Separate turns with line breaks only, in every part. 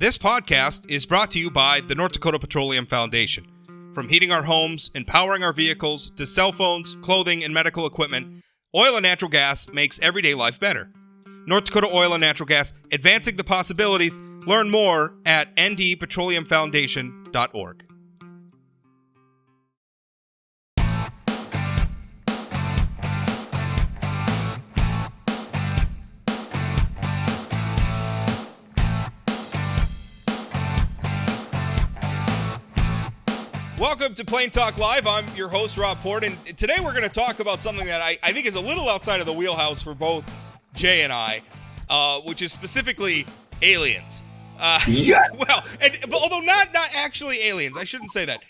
This podcast is brought to you by the North Dakota Petroleum Foundation. From heating our homes and powering our vehicles to cell phones, clothing, and medical equipment, oil and natural gas makes everyday life better. North Dakota Oil and Natural Gas, advancing the possibilities. Learn more at ndpetroleumfoundation.org. Welcome to Plain Talk Live. I'm your host, Rob Port, and today we're going to talk about something that I think is a little outside of the wheelhouse for both Jay and I, which is specifically aliens. Well, although not actually aliens, I shouldn't say that.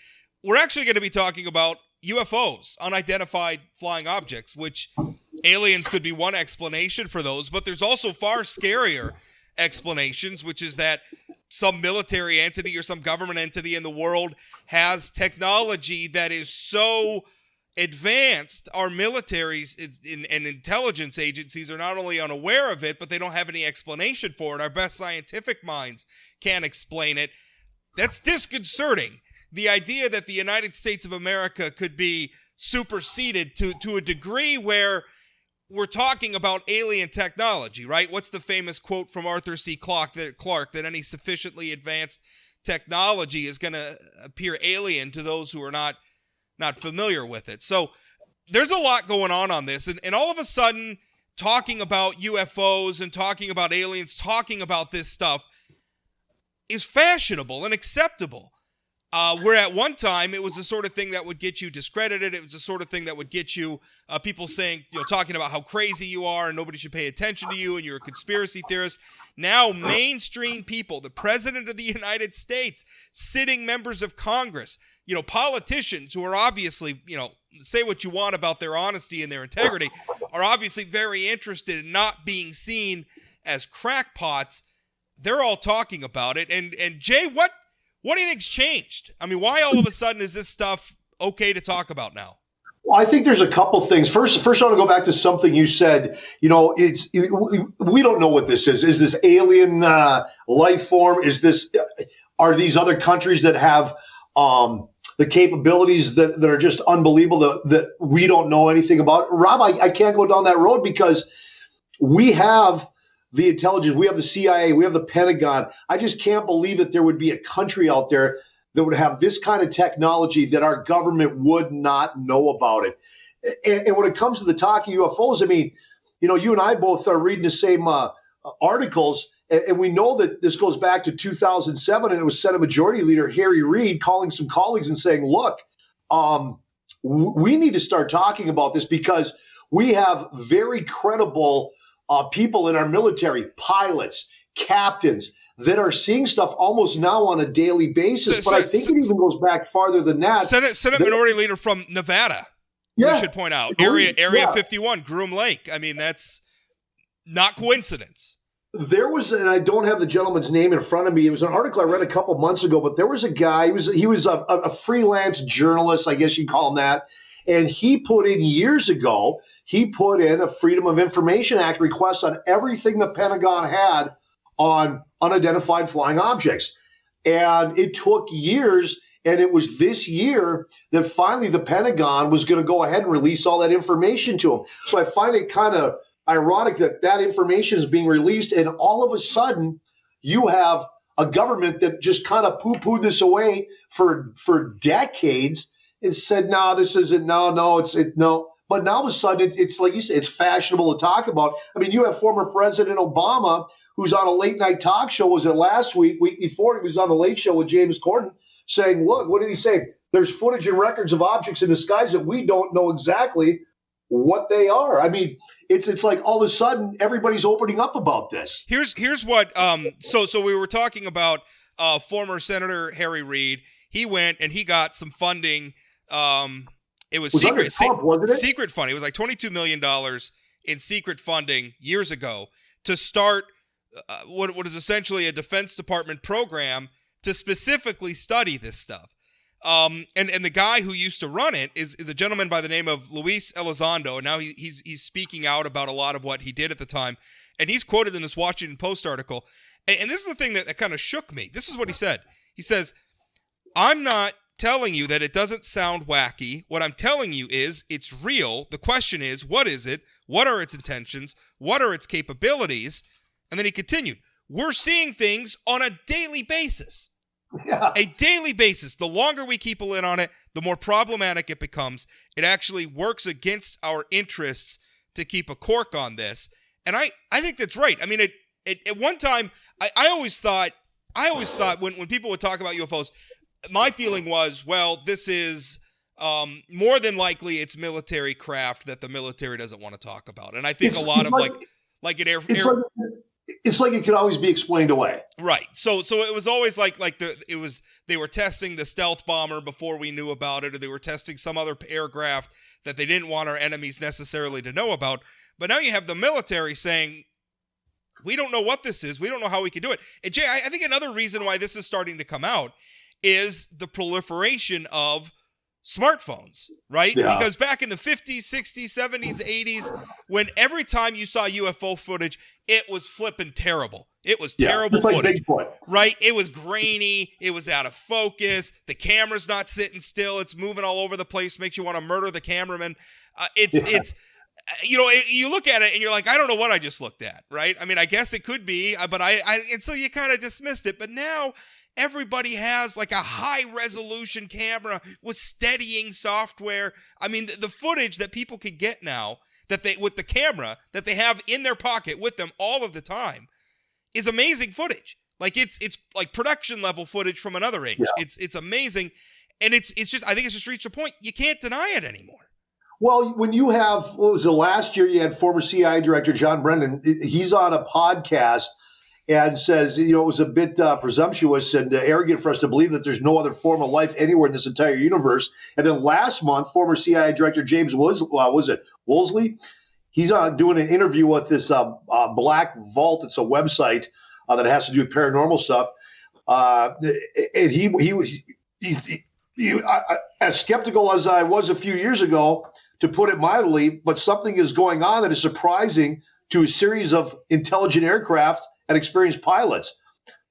We're actually going to be talking about UFOs, unidentified flying objects, which aliens could be one explanation for those, but there's also far scarier explanations, which is that some military entity or some government entity in the world has technology that is so advanced, our militaries and intelligence agencies are not only unaware of it, but they don't have any explanation for it. Our best scientific minds can't explain it. That's disconcerting. The idea that the United States of America could be superseded to a degree where we're talking about alien technology, right? What's the famous quote from Arthur C. Clarke that any sufficiently advanced technology is going to appear alien to those who are not familiar with it. So there's a lot going on this. And all of a sudden, talking about UFOs and talking about aliens, talking about this stuff is fashionable and acceptable. Where at one time, it was the sort of thing that would get you discredited. It was the sort of thing that would get you people saying, talking about how crazy you are and nobody should pay attention to you and you're a conspiracy theorist. Now, mainstream people, the President of the United States, sitting members of Congress, politicians who are obviously, say what you want about their honesty and their integrity, are obviously very interested in not being seen as crackpots. They're all talking about it. And Jay, what do you think's changed? I mean, why all of a sudden is this stuff okay to talk about now?
Well, I think there's a couple things. First, I want to go back to something you said. We don't know what this is. Is this alien life form? Are these other countries that have the capabilities that are just unbelievable that we don't know anything about? Rob, I can't go down that road because we have the intelligence, we have the CIA, we have the Pentagon. I just can't believe that there would be a country out there that would have this kind of technology that our government would not know about it. And when it comes to the talk of UFOs, I mean, you and I both are reading the same articles, and we know that this goes back to 2007, and it was Senate Majority Leader Harry Reid calling some colleagues and saying, look, we need to start talking about this because we have very credible people in our military, pilots, captains, that are seeing stuff almost now on a daily basis. But I think it even goes back farther than that.
Senate Minority Leader from Nevada, we should point out. Area 51, Groom Lake. I mean, that's not coincidence.
There was, and I don't have the gentleman's name in front of me. It was an article I read a couple months ago, but there was a guy, he was a freelance journalist, I guess you'd call him that. And he put in years ago, a Freedom of Information Act request on everything the Pentagon had on unidentified flying objects. And it took years, and it was this year that finally the Pentagon was going to go ahead and release all that information to them. So I find it kind of ironic that information is being released, and all of a sudden you have a government that just kind of poo-pooed this away for decades and said, no, this isn't, no. But now all of a sudden, it's like you said, it's fashionable to talk about. I mean, you have former President Obama, who's on a late night talk show, was it last week before, he was on the Late Show with James Corden, saying, look, what did he say? There's footage and records of objects in the skies that we don't know exactly what they are. I mean, it's like all of a sudden everybody's opening up about this.
Here's what so we were talking about former Senator Harry Reid. He went and he got some funding. It was secret funding. It was like $22 million in secret funding years ago to start what is essentially a Defense Department program to specifically study this stuff. And the guy who used to run it is a gentleman by the name of Luis Elizondo, and now he's speaking out about a lot of what he did at the time. And he's quoted in this Washington Post article. And this is the thing that kind of shook me. This is what he said. He says, I'm not telling you that it doesn't sound wacky. What I'm telling you is it's real. The question is, what is it? What are its intentions? What are its capabilities? And then he continued, we're seeing things on a daily basis.
Yeah.
A daily basis. The longer we keep a lid on it, the more problematic it becomes. It actually works against our interests to keep a cork on this. And I think that's right. I mean, at one time, I always thought when people would talk about UFOs, my feeling was, well, this is more than likely it's military craft that the military doesn't want to talk about. And I think a lot of like an air.
It's like it could always be explained away.
Right. So it was always they were testing the stealth bomber before we knew about it, or they were testing some other aircraft that they didn't want our enemies necessarily to know about. But now you have the military saying, we don't know what this is. We don't know how we can do it. And Jay, I think another reason why this is starting to come out is the proliferation of smartphones, right?
Yeah.
Because back in the 50s, 60s, 70s, 80s, when every time you saw UFO footage, it was flipping terrible. It was terrible footage, right? It was grainy. It was out of focus. The camera's not sitting still. It's moving all over the place. Makes you want to murder the cameraman. It's you look at it and you're like, I don't know what I just looked at, right? I mean, I guess it could be, but and so you kind of dismissed it. But now everybody has like a high resolution camera with steadying software. I mean, the footage that people can get now with the camera that they have in their pocket with them all of the time is amazing footage. Like it's like production level footage from another age. Yeah. It's amazing. And it's just, I think it's just reached a point you can't deny it anymore.
Well, when you have, what was it, last year you had former CIA director John Brennan. He's on a podcast and says, it was a bit presumptuous and arrogant for us to believe that there's no other form of life anywhere in this entire universe. And then last month, former CIA director James Woolsey, he's doing an interview with this Black Vault. It's a website that has to do with paranormal stuff. And he was as skeptical as I was a few years ago, to put it mildly, but something is going on that is surprising to a series of intelligent aircraft and experienced pilots.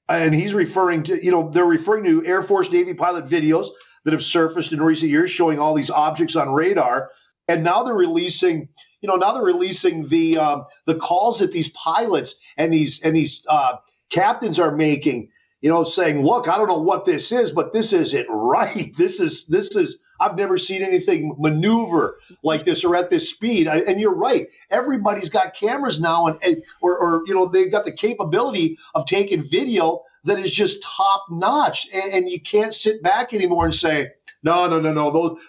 And he's referring to, they're referring to Air Force, Navy pilot videos that have surfaced in recent years showing all these objects on radar. And now they're releasing, the calls that these pilots and these captains are making, saying, look, I don't know what this is, but this isn't right. This is, I've never seen anything maneuver like this or at this speed. And you're right. Everybody's got cameras now or they've got the capability of taking video that is just top notch. And you can't sit back anymore and say, no.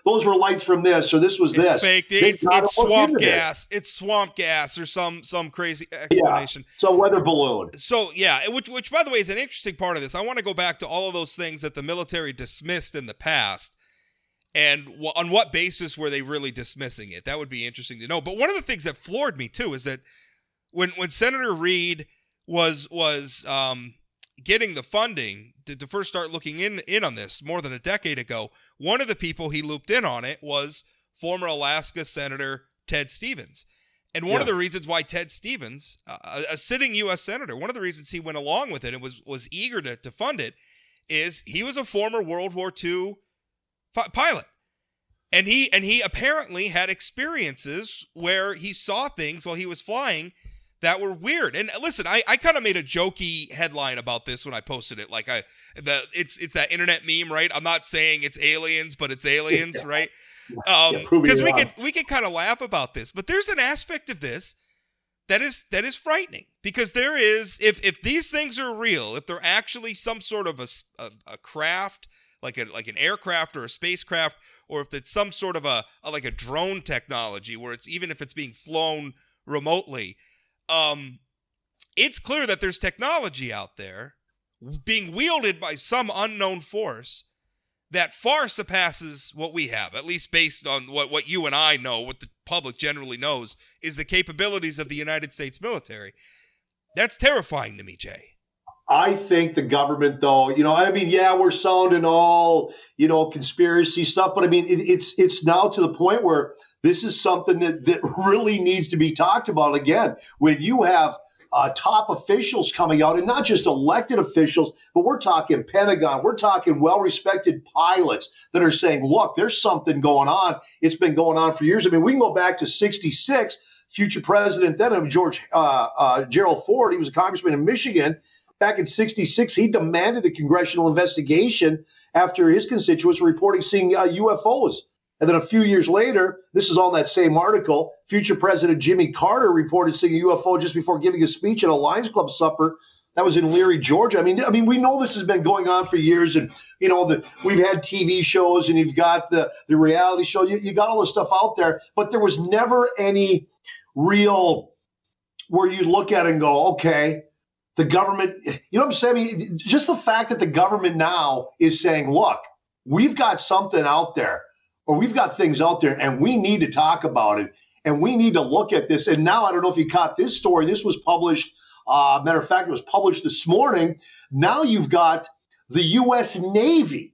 Those were lights from this, or this was this.
It's faked. It's swamp gas. It's swamp gas, or some crazy explanation.
Yeah. So weather balloon.
So yeah, which by the way is an interesting part of this. I want to go back to all of those things that the military dismissed in the past, and on what basis were they really dismissing it? That would be interesting to know. But one of the things that floored me too is that when Senator Reid was getting the funding to first start looking in on this more than a decade ago, one of the people he looped in on it was former Alaska Senator Ted Stevens. And one of the reasons why Ted Stevens, a sitting U.S. Senator, one of the reasons he went along with it and was eager to fund it is he was a former World War II pilot. And he apparently had experiences where he saw things while he was flying that were weird. And listen, I kind of made a jokey headline about this when I posted it. Like it's that internet meme, right? I'm not saying it's aliens, but it's aliens, right? Because we can kind of laugh about this, but there's an aspect of this that is frightening, because there is, if these things are real, if they're actually some sort of a craft, like an aircraft or a spacecraft, or if it's some sort of a drone technology where it's, even if it's being flown remotely, it's clear that there's technology out there being wielded by some unknown force that far surpasses what we have, at least based on what you and I know, what the public generally knows, is the capabilities of the United States military. That's terrifying to me, Jay.
I think the government, though, we're sounding all, conspiracy stuff, but I mean, it's now to the point where this is something that really needs to be talked about again. When you have top officials coming out, and not just elected officials, but we're talking Pentagon, we're talking well-respected pilots that are saying, look, there's something going on. It's been going on for years. I mean, we can go back to 66, future president then of Gerald Ford. He was a congressman in Michigan. Back in 66, he demanded a congressional investigation after his constituents were reporting seeing UFOs. And then a few years later, this is on that same article, future President Jimmy Carter reported seeing a UFO just before giving a speech at a Lions Club supper. That was in Leary, Georgia. I mean, we know this has been going on for years, and we've had TV shows, and you've got the reality show. You got all this stuff out there, but there was never any real where you look at it and go, okay, the government. You know what I'm saying? I mean, just the fact that the government now is saying, look, we've got something out there. Or we've got things out there and we need to talk about it and we need to look at this. And now I don't know if you caught this story. This was published. Matter of fact, it was published this morning. Now you've got the U.S. Navy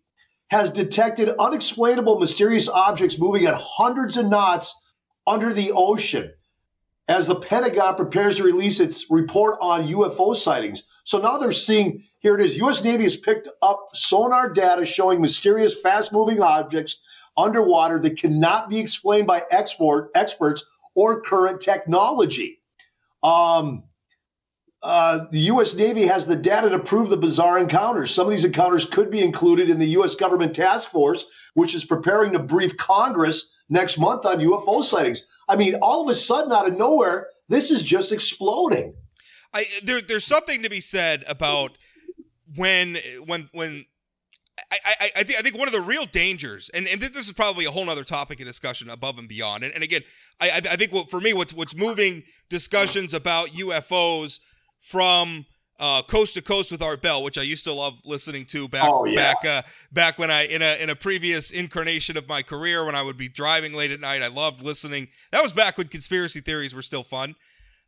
has detected unexplainable mysterious objects moving at hundreds of knots under the ocean as the Pentagon prepares to release its report on UFO sightings. So now they're seeing, here it is, U.S. Navy has picked up sonar data showing mysterious fast-moving objects underwater that cannot be explained by experts or current technology. The U.S. Navy has the data to prove the bizarre encounters. Some of these encounters could be included in the U.S. government task force, which is preparing to brief Congress next month on UFO sightings. I mean, all of a sudden, out of nowhere, this is just exploding.
There's something to be said about when I think one of the real dangers, and this is probably a whole other topic of discussion above and beyond. And again, I think for me, what's moving discussions about UFOs from coast to coast with Art Bell, which I used to love listening to back when I in a previous incarnation of my career when I would be driving late at night. I loved listening. That was back when conspiracy theories were still fun.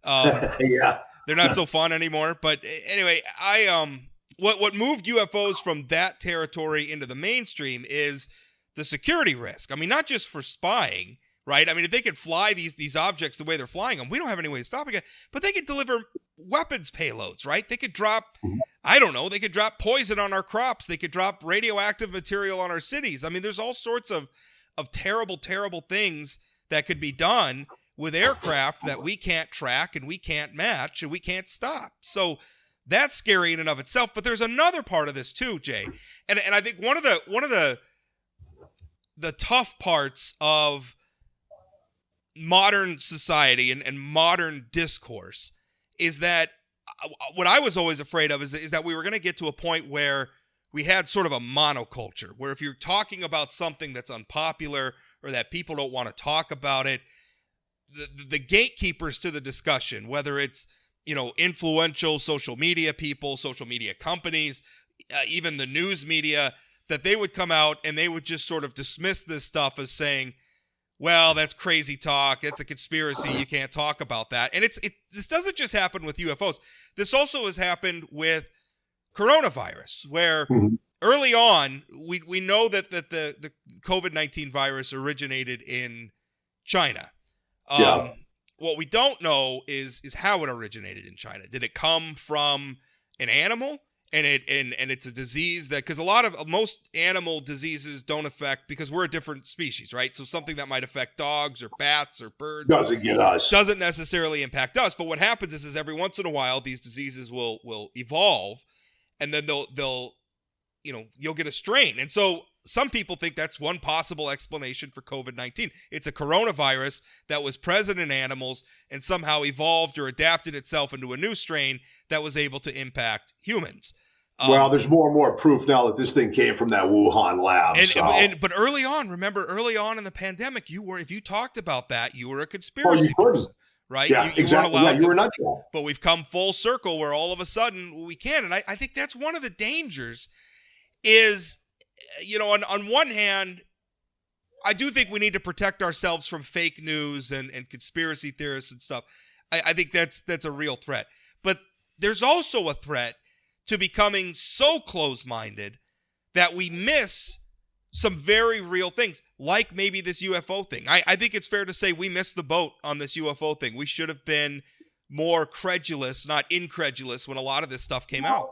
Yeah,
they're not so fun anymore. But anyway, What moved UFOs from that territory into the mainstream is the security risk. I mean, not just for spying, right? I mean, if they could fly these objects the way they're flying them, we don't have any way of stopping it, but they could deliver weapons payloads, right? They could drop, I don't know, they could drop poison on our crops. They could drop radioactive material on our cities. I mean, there's all sorts of terrible, terrible things that could be done with aircraft that we can't track and we can't match and we can't stop. So that's scary in and of itself, but there's another part of this too, Jay. And I think one of the tough parts of modern society and modern discourse is that what I was always afraid of is that we were going to get to a point where we had sort of a monoculture, where if you're talking about something that's unpopular or that people don't want to talk about it, the gatekeepers to the discussion, whether it's influential social media people, social media companies, even the news media, that they would come out and they would just sort of dismiss this stuff as saying, well, that's crazy talk. It's a conspiracy. You can't talk about that. And this doesn't just happen with UFOs. This also has happened with coronavirus, where early on, we know that the COVID-19 virus originated in China. What we don't know is how it originated in China. Did it come from an animal? And it's a disease that, because most animal diseases don't affect, because we're a different species, right? So something that might affect dogs or bats or birds
doesn't get us.
Doesn't necessarily impact us. But what happens is every once in a while these diseases will evolve, and then you'll get a strain. And so some people think that's one possible explanation for COVID-19. It's a coronavirus that was present in animals and somehow evolved or adapted itself into a new strain that was able to impact humans.
Well, there's more and more proof now that this thing came from that Wuhan lab.
But early on in the pandemic, if you talked about that, you were a conspiracy person, right?
Yeah, exactly. You were not sure.
But we've come full circle where all of a sudden we can. And I think that's one of the dangers is, on one hand, I do think we need to protect ourselves from fake news and conspiracy theorists and stuff. I think that's a real threat. But there's also a threat to becoming so close-minded that we miss some very real things, like maybe this UFO thing. I think it's fair to say we missed the boat on this UFO thing. We should have been more credulous, not incredulous, when a lot of this stuff came out.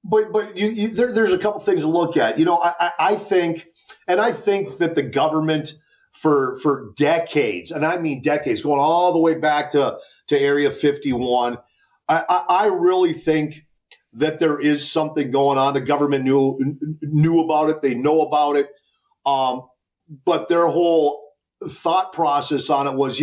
But there's a couple things to look at. I think that the government for decades, and I mean decades, going all the way back to Area 51, I really think that there is something going on. The government knew about it. They know about it. But their whole thought process on it was,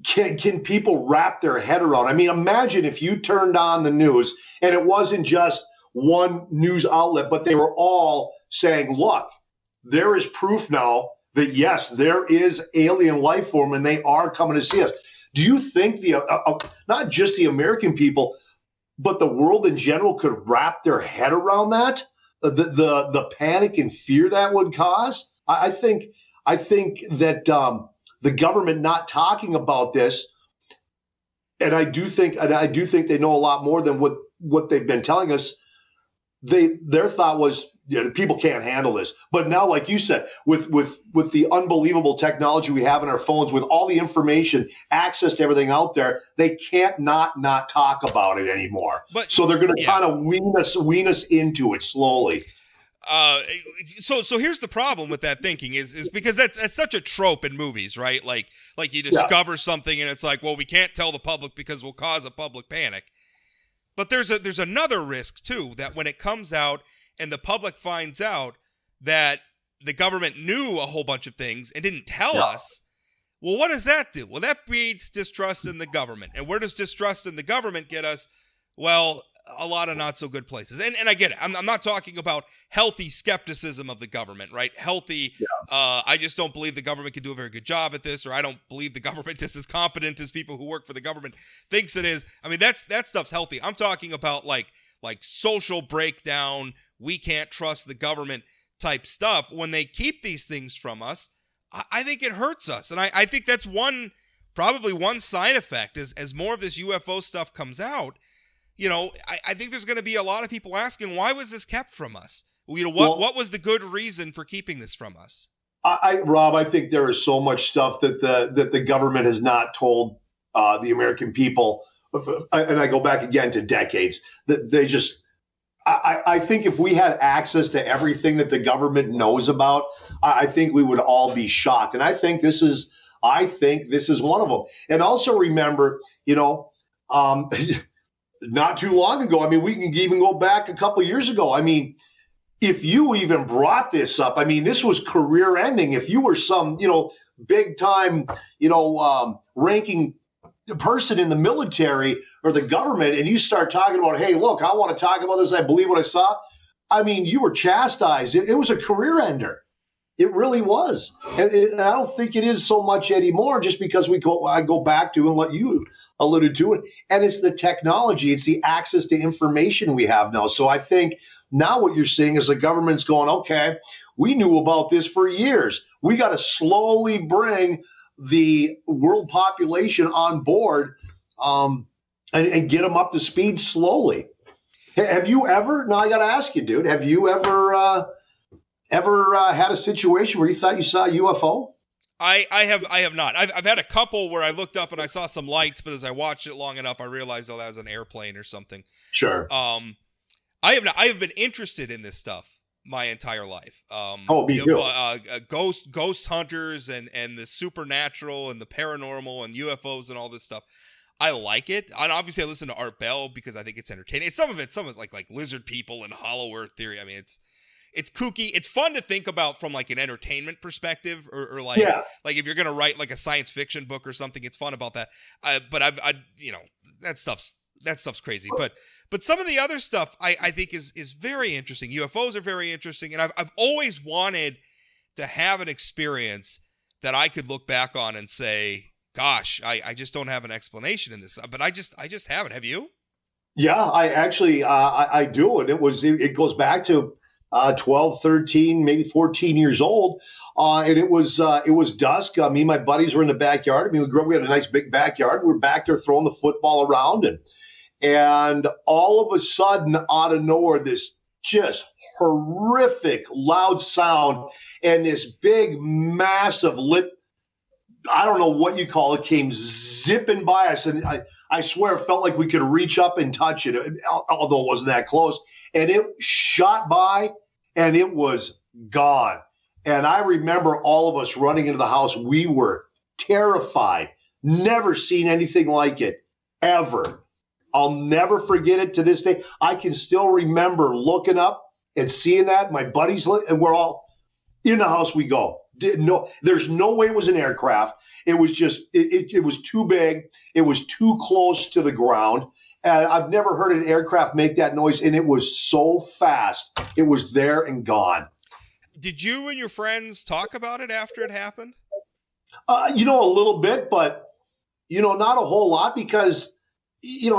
can people wrap their head around? I mean, imagine if you turned on the news and it wasn't just one news outlet, but they were all saying, look, there is proof now that, yes, there is alien life form and they are coming to see us. Do you think not just the American people, but the world in general could wrap their head around that? The panic and fear that would cause? I think that the government not talking about this, and I do think they know a lot more than what they've been telling us. Their thought was, people can't handle this. But now, like you said, with the unbelievable technology we have in our phones, with all the information, access to everything out there, they can't not talk about it anymore. So they're going to kind of wean us into it slowly.
So here's the problem with that thinking is because that's such a trope in movies, right? Like you discover something and it's like, well, we can't tell the public because we'll cause a public panic. But there's another risk too, that when it comes out and the public finds out that the government knew a whole bunch of things and didn't tell us, well, what does that do? Well, that breeds distrust in the government. And where does distrust in the government get us? Well, a lot of not so good places. And I get it. I'm not talking about healthy skepticism of the government, right? Healthy, I just don't believe the government can do a very good job at this, or I don't believe the government is as competent as people who work for the government thinks it is. I mean, that stuff's healthy. I'm talking about like social breakdown, we can't trust the government type stuff. When they keep these things from us, I think it hurts us. And I think that's probably one side effect as more of this UFO stuff comes out. I think there's going to be a lot of people asking, why was this kept from us? What was the good reason for keeping this from us?
Rob, I think there is so much stuff that the government has not told the American people. And I go back again to decades that they just, I think if we had access to everything that the government knows about, I think we would all be shocked. And I think this is one of them. And also remember, not too long ago, I mean, we can even go back a couple of years ago. I mean, if you even brought this up, I mean, this was career ending. If you were some, big time, ranking person in the military or the government, and you start talking about, hey, look, I want to talk about this. I believe what I saw. I mean, you were chastised. It was a career ender. It really was. And I don't think it is so much anymore, just because I go back to and what you alluded to it. And it's the technology. It's the access to information we have now. So I think now what you're seeing is the government's going, okay, we knew about this for years. We got to slowly bring the world population on board and get them up to speed slowly. Have you ever, now I got to ask you, dude, have you ever had a situation where you thought you saw a UFO?
I have not. I've had a couple where I looked up and I saw some lights, but as I watched it long enough, I realized, that was an airplane or something.
Sure.
I have been interested in this stuff my entire life.
Me too.
Ghost hunters and the supernatural and the paranormal and UFOs and all this stuff. I like it. And obviously I listen to Art Bell because I think it's entertaining. Some of it's like lizard people and hollow earth theory. I mean, it's kooky. It's fun to think about from like an entertainment perspective, or like if you're gonna write like a science fiction book or something, it's fun about that. But that stuff's crazy. But some of the other stuff I think is very interesting. UFOs are very interesting, and I've always wanted to have an experience that I could look back on and say, gosh, I just don't have an explanation in this. But I just haven't. Have you?
Yeah, I actually I do, and it goes back to 12, 13, maybe 14 years old. And it was dusk. Me and my buddies were in the backyard. I mean, we had a nice big backyard. We were back there throwing the football around, and all of a sudden, out of nowhere, this just horrific loud sound and this big, massive lit I don't know what you call it, came zipping by us. And I swear it felt like we could reach up and touch it, although it wasn't that close. And it shot by and it was gone. And I remember all of us running into the house. We were terrified. Never seen anything like it, ever. I'll never forget it to this day. I can still remember looking up and seeing that. My buddies, and we're all in the house we go. There's no way it was an aircraft. It was just, it was too big. It was too close to the ground. And I've never heard an aircraft make that noise. And it was so fast. It was there and gone.
Did you and your friends talk about it after it happened?
A little bit, but, not a whole lot because, you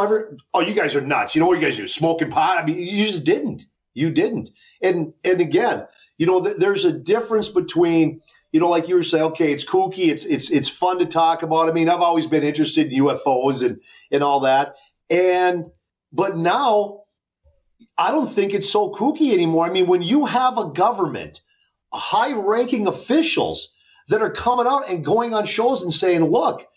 guys are nuts. You know what you guys do? Smoking pot? I mean, you just didn't. You didn't. And again, there's a difference between, like you were saying, okay, it's kooky, it's fun to talk about. I mean, I've always been interested in UFOs and all that. But now I don't think it's so kooky anymore. I mean, when you have a government, high-ranking officials that are coming out and going on shows and saying, look,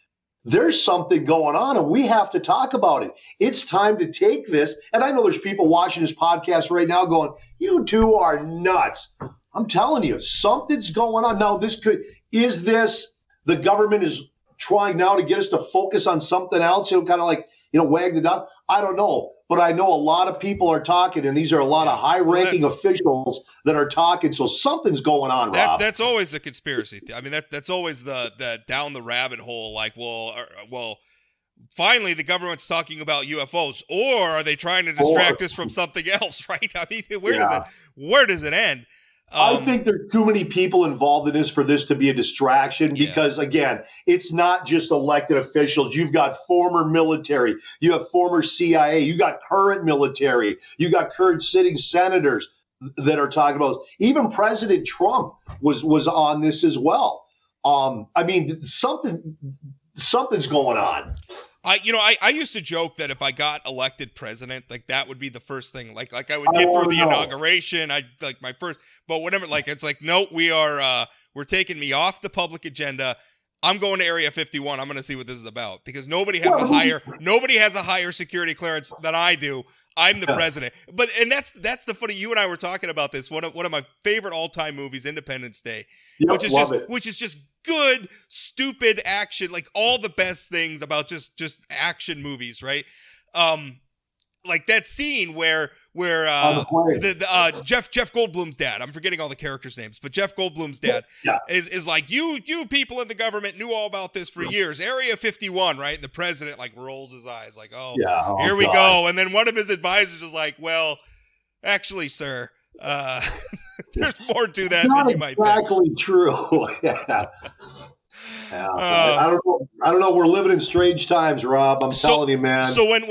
there's something going on and we have to talk about it. It's time to take this. And I know there's people watching this podcast right now going, you two are nuts. I'm telling you, something's going on. Now, the government is trying now to get us to focus on something else, kind of like, wag the dog. I don't know. But I know a lot of people are talking, and these are a lot of high-ranking officials that are talking. So something's going on, Rob.
That's always the conspiracy. I mean, that's always the down the rabbit hole. Like, well, finally the government's talking about UFOs, or are they trying to distract us from something else? Right? I mean, where does it end?
I think there's too many people involved in this for this to be a distraction because, again, it's not just elected officials. You've got former military. You have former CIA. You got current military. You got current sitting senators that are talking about this. Even President Trump was on this as well. I mean, something's going on.
I used to joke that if I got elected president, like that would be the first thing. Like I would get through the inauguration. I'd like my first, but whatever. Like it's like, no, we're taking me off the public agenda. I'm going to Area 51. I'm going to see what this is about because nobody has a higher security clearance than I do. I'm the president. And that's the funny. You and I were talking about this. One of my favorite all-time movies, Independence Day, which is just good, stupid action, like all the best things about just action movies, right? Like that scene where Jeff Goldblum's dad, I'm forgetting all the characters' names, but Jeff Goldblum's dad is like, you people in the government knew all about this for years. Area 51, right? And the president like rolls his eyes like, here we go. And then one of his advisors is like, well, actually, sir, there's more to that than you might think.
Exactly true. I don't know. We're living in strange times, Rob. I'm telling you, man.
So when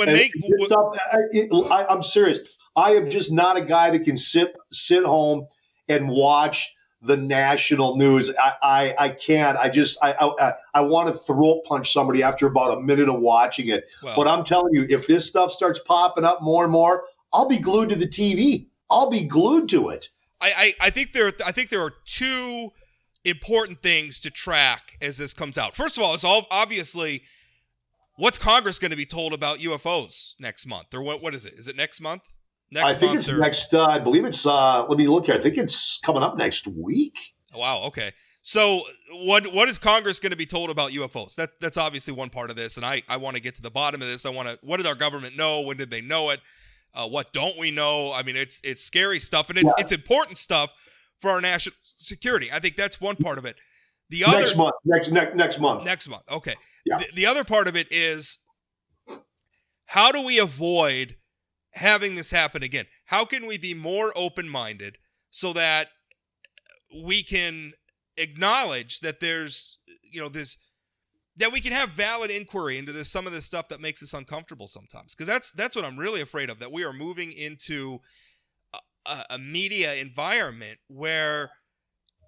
I'm serious. I am just not a guy that can sit home and watch the national news. I can't. I want to throat punch somebody after about a minute of watching it. Well, but I'm telling you, if this stuff starts popping up more and more, I'll be glued to the TV. I'll be glued to it.
I think there are two important things to track as this comes out. First of all, it's all obviously what's Congress going to be told about UFOs next month, or what is it? Is it next month?
I think it's next. I believe it's. Let me look here. I think it's coming up next week.
Wow. Okay. So what is Congress going to be told about UFOs? That's obviously one part of this, and I want to get to the bottom of this. What did our government know? When did they know it? What don't we know? I mean, it's scary stuff, and it's important stuff for our national security. I think that's one part of it. The other
next month.
Next month. Okay.
Yeah.
The other part of it is, how do we avoid having this happen again? How can we be more open-minded so that we can acknowledge that there's that we can have valid inquiry into some of this stuff that makes us uncomfortable sometimes? Because that's what I'm really afraid of, that we are moving into a media environment where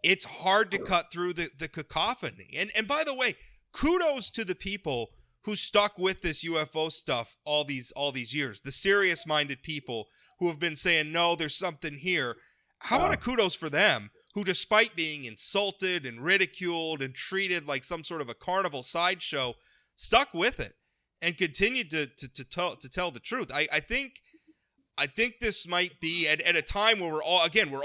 it's hard to cut through the cacophony. And by the way, kudos to the people who stuck with this UFO stuff all these years, the serious-minded people who have been saying, no, there's something here. How about a kudos for them who, despite being insulted and ridiculed and treated like some sort of a carnival sideshow, stuck with it and continued to tell the truth. I think this might be at a time where we're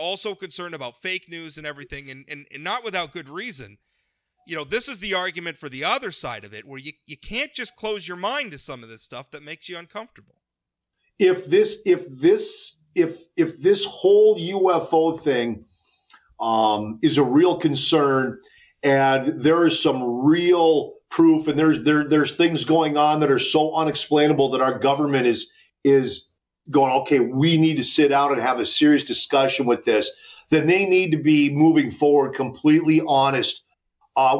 all so concerned about fake news and everything, and not without good reason. This is the argument for the other side of it, where you can't just close your mind to some of this stuff that makes you uncomfortable.
If this whole UFO thing is a real concern, and there is some real proof, and there's things going on that are so unexplainable that our government is going, okay, we need to sit down and have a serious discussion with this, then they need to be moving forward completely honest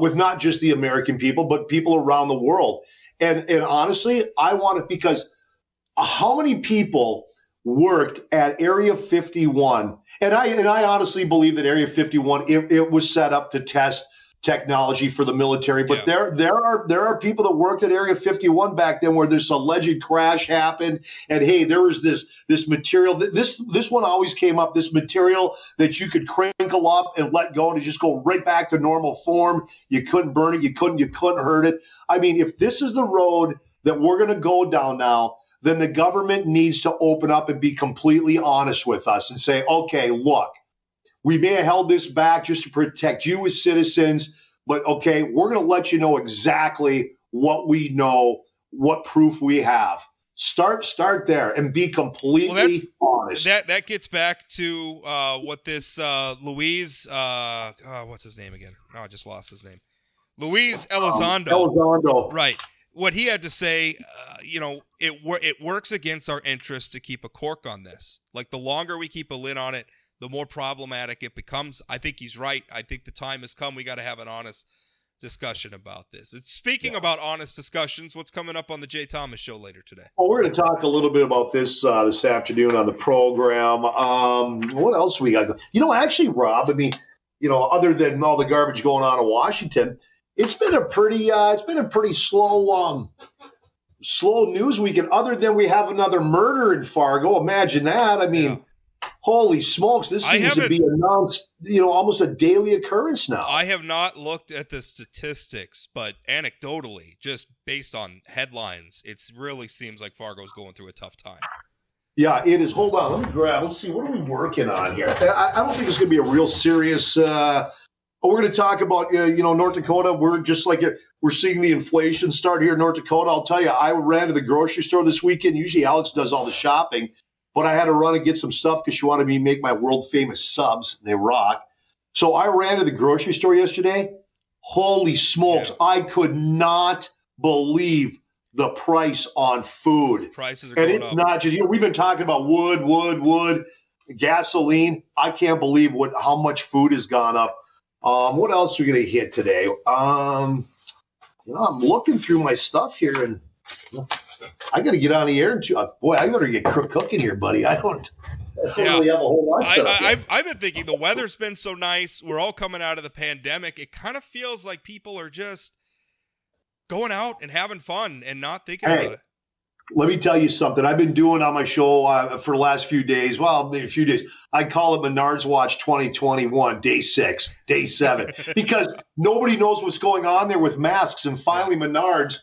with not just the American people, but people around the world. And honestly, I want it, because how many people worked at Area 51? And I honestly believe that Area 51, it was set up to test technology for the military. But there are people that worked at Area 51 back then where this alleged crash happened. And hey, there was this material. This one always came up, this material that you could crinkle up and let go and it just go right back to normal form. You couldn't burn it. You couldn't hurt it. I mean, if this is the road that we're going to go down now, then the government needs to open up and be completely honest with us and say, okay, look, we may have held this back just to protect you as citizens, but okay, we're going to let you know exactly what we know, what proof we have. Start there and be completely honest.
That gets back to what this Luis, what's his name again? Oh, I just lost his name. Luis Elizondo.
Elizondo.
Right. What he had to say, it works against our interest to keep a cork on this. Like, the longer we keep a lid on it, the more problematic it becomes. I think he's right. I think the time has come. We got to have an honest discussion about this. It's speaking about honest discussions. What's coming up on the Jay Thomas Show later today?
Well, we're going to talk a little bit about this afternoon on the program. What else we got? Actually, Rob, I mean, other than all the garbage going on in Washington, it's been a pretty slow news weekend. Other than we have another murder in Fargo. Imagine that. I mean. Yeah. Holy smokes, this seems to be announced, almost a daily occurrence now.
I have not looked at the statistics, but anecdotally, just based on headlines, it really seems like Fargo's going through a tough time.
Yeah, it is. Hold on, let's see, what are we working on here? I don't think it's going to be a real serious, we're going to talk about, North Dakota. We're just like, we're seeing the inflation start here in North Dakota. I'll tell you, I ran to the grocery store this weekend. Usually Alex does all the shopping. But I had to run and get some stuff because she wanted me to make my world famous subs. They rock. So I ran to the grocery store yesterday. Holy smokes. Yeah. I could not believe the price on food.
Prices are going up. And
it's not just, we've been talking about wood, gasoline. I can't believe how much food has gone up. What else are we going to hit today? I'm looking through my stuff here and I got to get on the air. Boy, I better get cooking here, buddy. I don't really have a whole lot of stuff.
I've been thinking the weather's been so nice. We're all coming out of the pandemic. It kind of feels like people are just going out and having fun and not thinking about it.
Let me tell you something. I've been doing on my show for the last few days. Well, maybe a few days. I call it Menards Watch 2021, day 6, day 7, because nobody knows what's going on there with masks. And finally, Menards.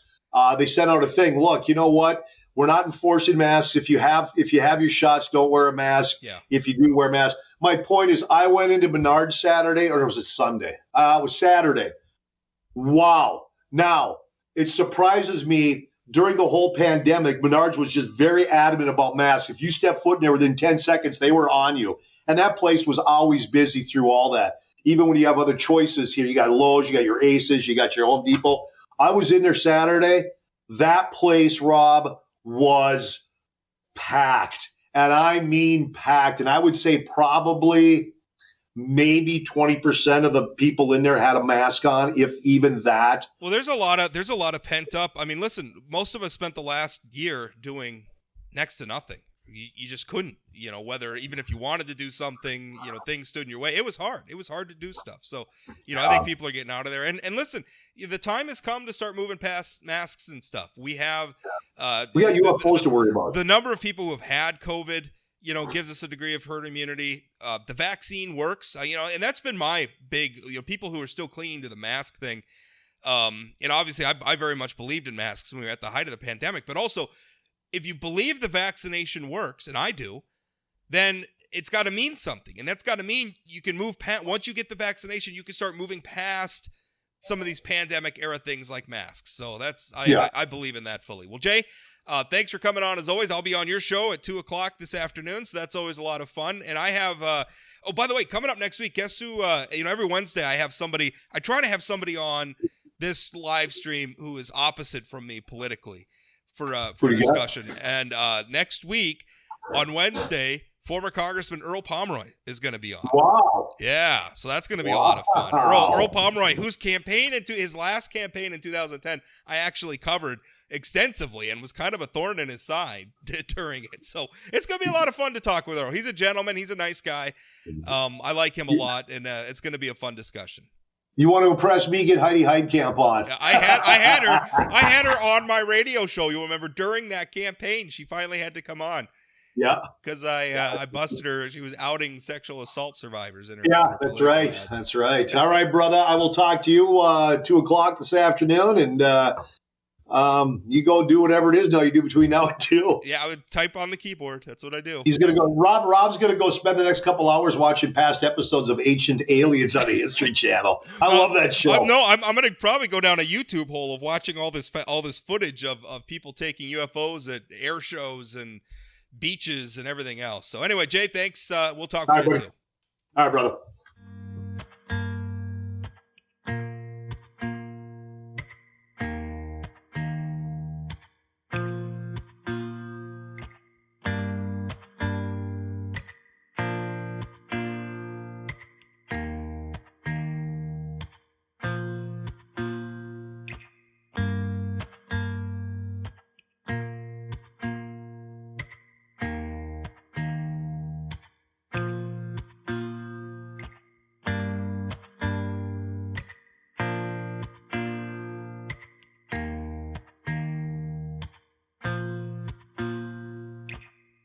They sent out a thing. Look, you know what? We're not enforcing masks. If you have your shots, don't wear a mask.
Yeah.
If you do wear a mask. My point is, I went into Menards Saturday, or was it Sunday? It was Saturday. Wow. Now, it surprises me. During the whole pandemic, Menards was just very adamant about masks. If you step foot in there within 10 seconds, they were on you. And that place was always busy through all that. Even when you have other choices here, you got Lowe's, you got your Aces, you got your Home Depot. I was in there Saturday. That place, Rob, was packed. And I mean packed. And I would say probably maybe 20% of the people in there had a mask on, if even that.
Well, there's a lot of pent up. I mean, listen, most of us spent the last year doing next to nothing. You just couldn't, whether even if you wanted to do something, things stood in your way. It was hard. It was hard to do stuff. So, I think people are getting out of there. And listen, the time has come to start moving past masks and stuff. We have UFOs
to worry about.
The number of people who have had COVID, gives us a degree of herd immunity. The vaccine works, and that's been my big, people who are still clinging to the mask thing. And obviously I very much believed in masks when we were at the height of the pandemic, but also if you believe the vaccination works, and I do, then it's got to mean something. And that's got to mean you can move past, once you get the vaccination, you can start moving past some of these pandemic era things like masks. So I believe in that fully. Well, Jay, thanks for coming on as always. I'll be on your show at 2:00 this afternoon. So that's always a lot of fun. And I have, oh, by the way, coming up next week, guess who, every Wednesday I try to have somebody on this live stream who is opposite from me politically for a discussion. And next week on Wednesday, former Congressman Earl Pomeroy is going to be on.
Wow.
Yeah, so that's going to be a lot of fun. Earl Pomeroy, whose his last campaign in 2010, I actually covered extensively and was kind of a thorn in his side during it. So it's going to be a lot of fun to talk with Earl. He's a gentleman. He's a nice guy. I like him a lot, and it's going to be a fun discussion.
You want to impress me? Get Heidi Heidkamp on.
I had her on my radio show. You remember during that campaign, she finally had to come on.
Yeah,
because I busted her. She was outing sexual assault survivors in her.
Yeah, that's right. Ads. That's right. All right, brother. I will talk to you 2:00 this afternoon, and you go do whatever it is now you do between now and 2.
Yeah, I would type on the keyboard. That's what I do.
He's gonna go. Rob's gonna go spend the next couple hours watching past episodes of Ancient Aliens on the History Channel. I love that show.
I'm gonna probably go down a YouTube hole of watching all this footage of people taking UFOs at air shows and beaches and everything else. So anyway, Jay, thanks. We'll talk with you too.
All right, brother.